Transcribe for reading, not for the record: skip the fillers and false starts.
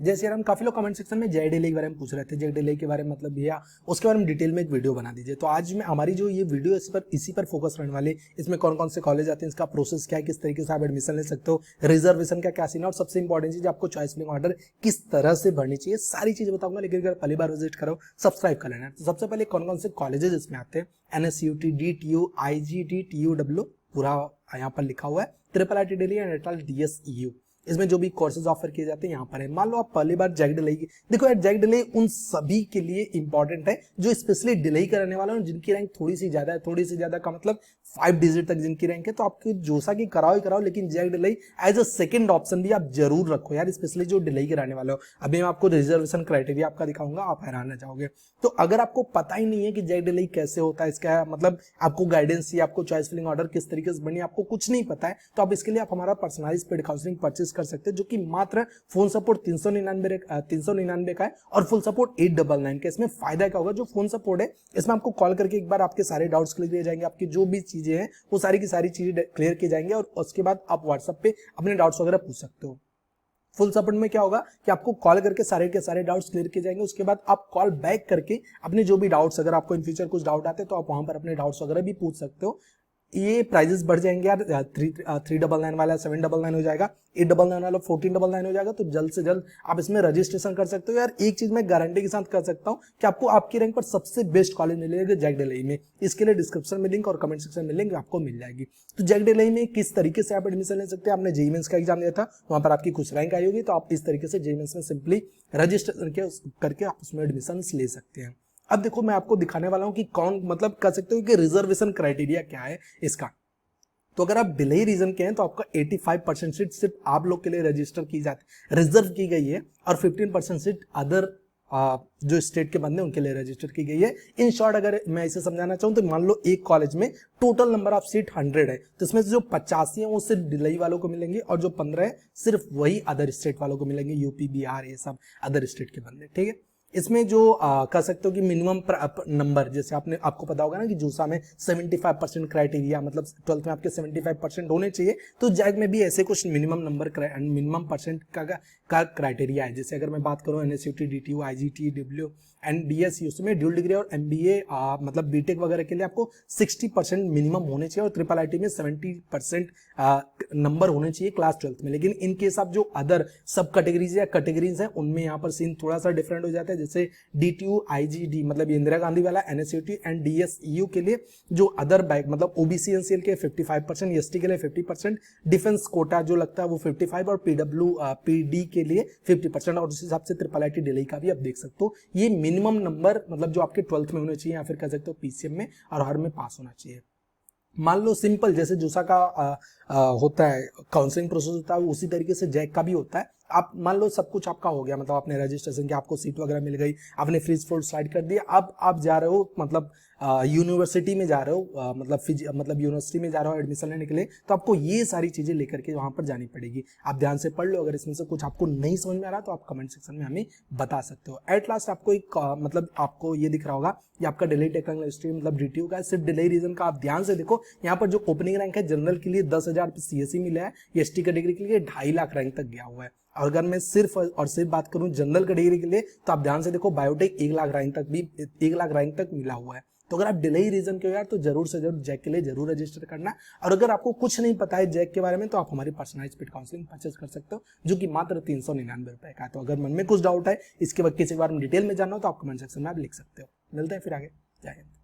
जैसे यार हम काफी लोग कमेंट सेक्शन में जेई डिले के बारे में पूछ रहे थे, जेई डिले के बारे में मतलब भैया उसके बारे में डिटेल में एक वीडियो बना दीजिए। तो आज में हमारी जो ये वीडियो इसी पर फोकस रहने वाली, इसमें कौन कौन से कॉलेज आते हैं, इसका प्रोसेस क्या है, किस तरीके से आप एडमिशन ले सकते हो, रिजर्वेशन का क्या सीन है, और सबसे इंपॉर्टेंट चीज आपको चॉइस फिलिंग ऑर्डर किस तरह से भरनी चाहिए, सारी चीजें बताऊंगा। लेकिन अगर पहली बार विजिट करो सब्सक्राइब कर लेना। तो सबसे पहले कौन कौन से कॉलेजेस इसमें आते हैं, NSUT, DTU, IGT, TUW पूरा यहाँ पर लिखा हुआ है, IIIT दिल्ली एंड DSEU। इसमें जो भी कोर्सेज ऑफर किए जाते हैं यहाँ पर है। मान लो आप पहली बार जैक डिले की, देखो यार जैक डिले उन सभी के लिए इंपॉर्टेंट है जो स्पेशली डिले कराने वाला है, जिनकी रैंक थोड़ी सी ज्यादा है, थोड़ी सी ज्यादा का मतलब 5 डिजिट तक जिनकी रैंक है। तो आपकी जोसा की कराओ ही कराओ, लेकिन जैक डिले एज अ सेकंड ऑप्शन भी आप जरूर रखो यार, स्पेशली जो डिले कराने वाले हो। अभी मैं आपको रिजर्वेशन क्राइटेरिया आपका दिखाऊंगा, आप हैरान रह जाओगे। तो अगर आपको पता ही नहीं है कि जैक डिले कैसे होता है, इसका मतलब आपको गाइडेंस या आपको चॉइस फिलिंग ऑर्डर किस तरीके से बनी, आपको कुछ नहीं पता है, तो आप इसके लिए आप हमारा पर्सनलाइज्ड पेड काउंसलिंग परचेस कर सकते हैं, जो कि मात्र फोन सपोर्ट 399 का है और फुल सपोर्ट 899 का। इसमें फायदा क्या होगा, जो फोन सपोर्ट है इसमें आपको कॉल करके एक बार आपके सारे डाउट्स क्लियर किए जाएंगे, आपकी जो भी चीजें हैं वो सारी की सारी चीजें क्लियर की जाएंगे, और उसके बाद आप व्हाट्सएप पे अपने डाउट्स वगैरह पूछ सकते हो। फुल सपोर्ट में क्या होगा कि आपको कॉल करके सारे के सारे डाउट्स क्लियर किए जाएंगे, उसके बाद आप कॉल बैक करके अपने जो भी डाउट्स, अगर आपको इन फ्यूचर कुछ डाउट आते हैं तो आप वहां पर अपने डाउट्स वगैरह भी पूछ सकते हो। ये प्राइजेस बढ़ जाएंगे यार, 399 वाला 799 हो जाएगा, 899 वाला 1499 हो जाएगा। तो जल्द से जल्द आप इसमें रजिस्ट्रेशन कर सकते हो यार। एक चीज मैं गारंटी के साथ कर सकता हूँ कि आपको आपकी रैंक पर सबसे बेस्ट कॉलेज मिलेगा जैक डिले में। इसके लिए डिस्क्रिप्शन में लिंक और कमेंट सेक्शन में लिंक आपको मिल जाएगी। तो जैक डिले में किस तरीके से आप एडमिशन ले सकते हैं, आपने जेईई मेंस का एग्जाम दिया था, वहां पर आपकी कुछ रैंक आई होगी, तो आप इस तरीके से जेईई मेंस में सिंपली रजिस्ट्रेशन करके आप उसमें एडमिशन ले सकते हैं। अब देखो मैं आपको दिखाने वाला हूँ कि कौन मतलब कर सकते हो कि रिजर्वेशन क्राइटेरिया क्या है इसका। तो अगर आप डिले रीजन के हैं तो आपका 85% सीट सिर्फ आप लोग के लिए रजिस्टर की जाती, रिजर्व की गई है, और 15% सीट अदर जो स्टेट के बंदे उनके लिए रजिस्टर की गई है। इन शॉर्ट अगर मैं इसे समझाना चाहूं तो मान लो एक कॉलेज में टोटल नंबर ऑफ सीट 100 है, तो इसमें से जो 85 है वो सिर्फ डिले वालों को मिलेंगे, और जो 15 है सिर्फ वही अदर स्टेट वालों को मिलेंगे, यूपी, बिहार, ये सब अदर स्टेट के बंदे। ठीक है, इसमें जो कह सकते हो कि मिनिमम नंबर, जैसे आपको पता होगा ना कि जूसा में 75% क्राइटेरिया, मतलब 12th में आपके 75% होने चाहिए, तो जैक में भी ऐसे कुछ मिनिमम नंबर मिनिमम परसेंट का क्राइटेरिया है। जैसे अगर मैं बात करूं NSUT, DTU, IGT, DW and DSU, उसमें ड्यूल डिग्री और MBA मतलब बीटेक वगैरह के लिए आपको 60% मिनिमम होने चाहिए, और IIIT में 70% नंबर होने चाहिए क्लास 12th में। लेकिन इन केस आप जो अदर सब कैटेगरीज या कैटेगरीज हैं उनमें यहाँ पर सीन थोड़ा सा डिफरेंट हो जाता है। जैसे DTU, IGD मतलब इंदिरा गांधी वाला, NSUT एंड DSEU के लिए जो अदर बैक मतलब OBC NCL के 55%, ST के लिए 50%, डिफेंस कोटा जो लगता है वो 55%, और PD के लिए 50%, और उस हिसाब से IIIT दिल्ली का भी आप देख सकते हो। ये मिनिमम नंबर मतलब जो आपके 12th में होने चाहिए, या फिर कह सकते हो PCM में और हर में पास होना चाहिए। मान लो सिंपल जैसे जूसा का होता है काउंसलिंग प्रोसेस होता है, उसी तरीके से जैक का भी होता है। आप मान लो सब कुछ आपका हो गया, मतलब आपने रजिस्ट्रेशन किया, आपको सीट वगैरह मिल गई, आपने फ्रीज फोल्ड स्लाइड कर दिया, अब आप जा रहे हो मतलब यूनिवर्सिटी में जा रहे हो, मतलब यूनिवर्सिटी में जा रहे हो एडमिशन लेने के लिए, तो आपको ये सारी चीजें लेकर के वहां पर जानी पड़ेगी। आप ध्यान से पढ़ लो, अगर इसमें से कुछ आपको नहीं समझ में आ रहा तो आप कमेंट सेक्शन में हमें बता सकते हो। एट लास्ट आपको एक मतलब आपको ये दिख रहा होगा कि आपका डिले टेक्निकल हिस्ट्री मतलब DTU का है, सिर्फ डिले रीजन का आप ध्यान से देखो। यहाँ पर जो ओपनिंग रैंक है जनरल के लिए 10,000 CSE मिला है, ST कैटेगरी के लिए 2.5 लाख रैंक तक गया हुआ है। और अगर मैं सिर्फ बात करूं जनरल कैटेगरी के लिए, तो आप ध्यान से देखो बायोटेक 1 लाख रैंक तक मिला हुआ है। तो अगर आप डिले रीजन के हो यार तो जरूर से जरूर जैक के लिए जरूर रजिस्टर करना। और अगर आपको कुछ नहीं पता है जैक के बारे में, तो आप हमारी पर्सनलाइज्ड पेड काउंसलिंग परचेस कर सकते हो, जो कि मात्र 399 रुपए का है। तो अगर मन में कुछ डाउट है, इसके बाद किसी बारे में डिटेल में जानना हो, तो आप कमेंट सेक्शन में आप लिख सकते हो। मिलते हैं फिर आगे। जय हिंद।